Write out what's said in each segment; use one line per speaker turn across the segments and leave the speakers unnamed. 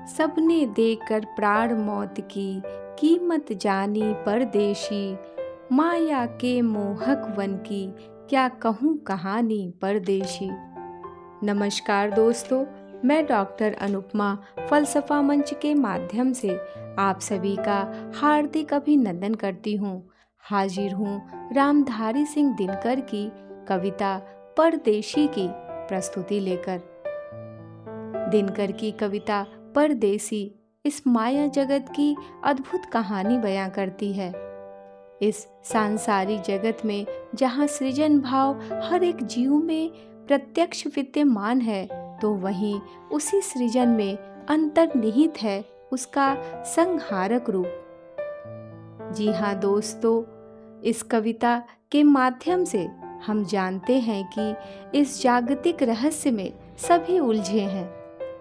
सबने देकर प्राण मौत की कीमत जानी परदेशी। माया के मोहक वन की क्या कहूँ कहानी परदेशी। नमस्कार दोस्तों, मैं डॉक्टर अनुपमा फलसफा मंच के माध्यम से आप सभी का हार्दिक अभिनंदन करती हूँ। हाजिर हूँ रामधारी सिंह दिनकर की कविता परदेशी की प्रस्तुति लेकर। दिनकर की कविता परदेसी इस माया जगत की अद्भुत कहानी बयां करती है। इस सांसारिक जगत में जहाँ सृजन भाव हर एक जीव में प्रत्यक्ष विद्यमान है, तो वहीं उसी सृजन में अंतर्निहित है उसका संहारक रूप। जी हाँ दोस्तों, इस कविता के माध्यम से हम जानते हैं कि इस जागतिक रहस्य में सभी उलझे हैं।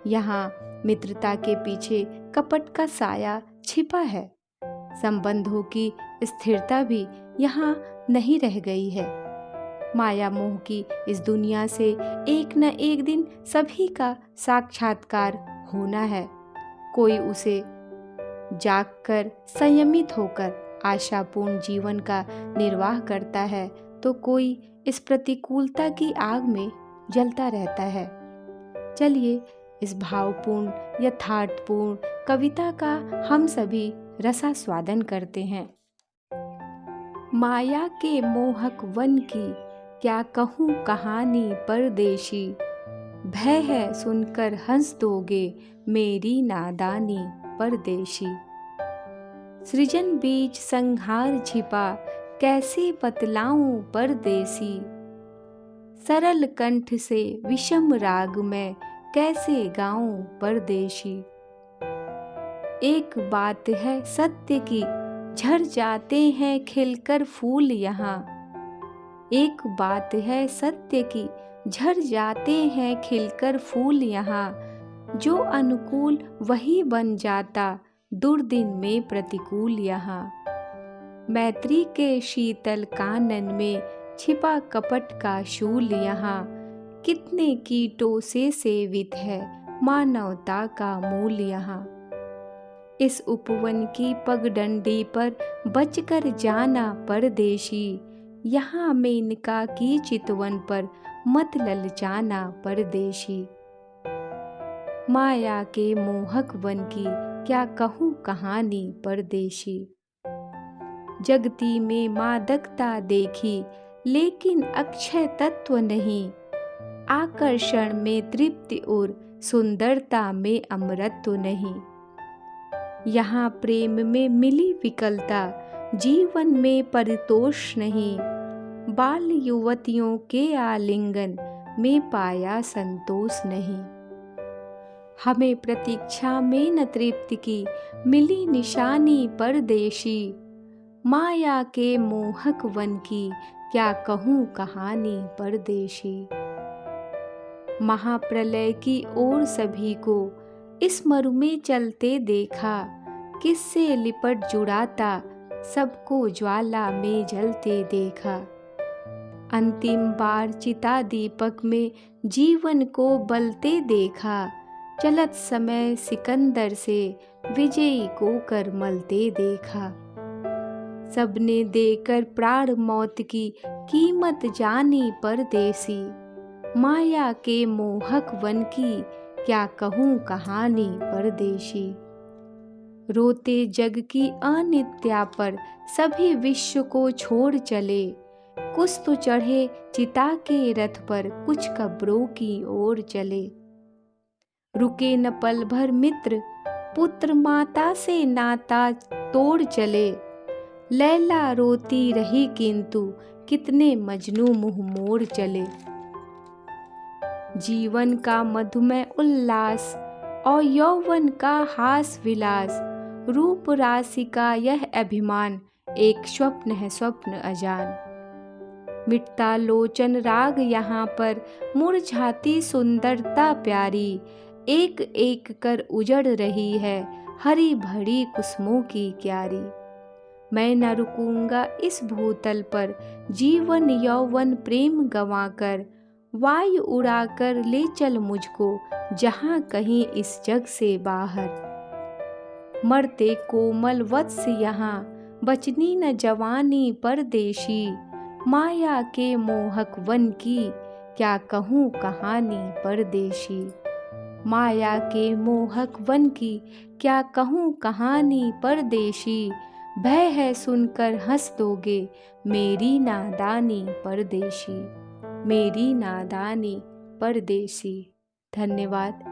यहाँ मित्रता के पीछे कपट का साया छिपा है। संबंधों की स्थिरता भी यहाँ नहीं रह गई है। माया मोह की इस दुनिया से एक न एक दिन सभी का साक्षात्कार होना है। कोई उसे जागकर संयमित होकर आशापूर्ण जीवन का निर्वाह करता है, तो कोई इस प्रतिकूलता की आग में जलता रहता है। चलिए इस भावपूर्ण यथार्थपूर्ण कविता का हम सभी रसास्वादन करते हैं। माया के मोहक वन की क्या कहूँ कहानी परदेशी। भय है सुनकर हंस दोगे मेरी नादानी परदेशी। सृजन बीच संहार छिपा कैसे बतलाऊं परदेसी। सरल कंठ से विषम राग में कैसे गाऊं परदेशी। एक बात है सत्य की झड़ जाते हैं खिलकर फूल यहाँ। एक बात है सत्य की झड़ जाते हैं खिलकर फूल यहाँ। जो अनुकूल वही बन जाता दुर्दिन में प्रतिकूल यहाँ। मैत्री के शीतल कानन में छिपा कपट का शूल यहाँ। कितने कीटों से सेवित है मानवता का मूल यहाँ। इस उपवन की पगडंडी पर बचकर जाना परदेशी। यहाँ मेनका की चितवन पर मत ललचाना परदेशी। माया के मोहक वन की क्या कहूँ कहानी परदेशी। जगती में मादकता देखी लेकिन अक्षय तत्व नहीं। आकर्षण में तृप्ति और सुंदरता में अमरत्व नहीं। यहाँ प्रेम में मिली विकलता जीवन में परितोष नहीं। बाल युवतियों के आलिंगन में पाया संतोष नहीं। हमें प्रतीक्षा में न तृप्ति की मिली निशानी परदेशी। माया के मोहक वन की क्या कहूँ कहानी परदेशी। महाप्रलय की ओर सभी को इस मरु में चलते देखा। किससे लिपट जुड़ाता सबको ज्वाला में जलते देखा। अंतिम बार चिता दीपक में जीवन को बलते देखा। चलत समय सिकंदर से विजयी को कर मलते देखा। सबने देकर प्राण मौत की कीमत जानी परदेसी। माया के मोहक वन की क्या कहूँ कहानी परदेशी। रोते जग की अनित्या पर सभी विश्व को छोड़ चले। कुछ तो चढ़े चिता के रथ पर कुछ कब्रों की ओर चले। रुके न पल भर मित्र पुत्र माता से नाता तोड़ चले। लैला रोती रही किंतु कितने मजनू मुँह मोड़ चले। जीवन का मधुमय उल्लास और यौवन का हास विलास। रूप राशि का यह अभिमान एक स्वप्न है स्वप्न अजान। मिटता लोचन राग यहाँ पर मुरझाती सुंदरता प्यारी। एक एक कर उजड़ रही है हरी भरी कुसुमों की क्यारी। मैं न रुकूंगा इस भूतल पर जीवन यौवन प्रेम गंवाकर। वायु उड़ाकर ले चल मुझको जहाँ कहीं इस जग से बाहर। मरते कोमल वत्स यहाँ बचनी न जवानी परदेशी। माया के मोहक वन की क्या कहूँ कहानी परदेशी। माया के मोहक वन की क्या कहूँ कहानी परदेशी। भय है सुनकर हंस दोगे मेरी नादानी परदेशी, मेरी नादानी परदेशी। धन्यवाद।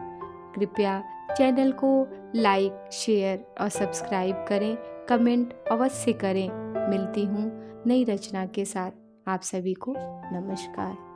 कृपया चैनल को लाइक, शेयर और सब्सक्राइब करें। कमेंट अवश्य करें। मिलती हूँ नई रचना के साथ। आप सभी को नमस्कार।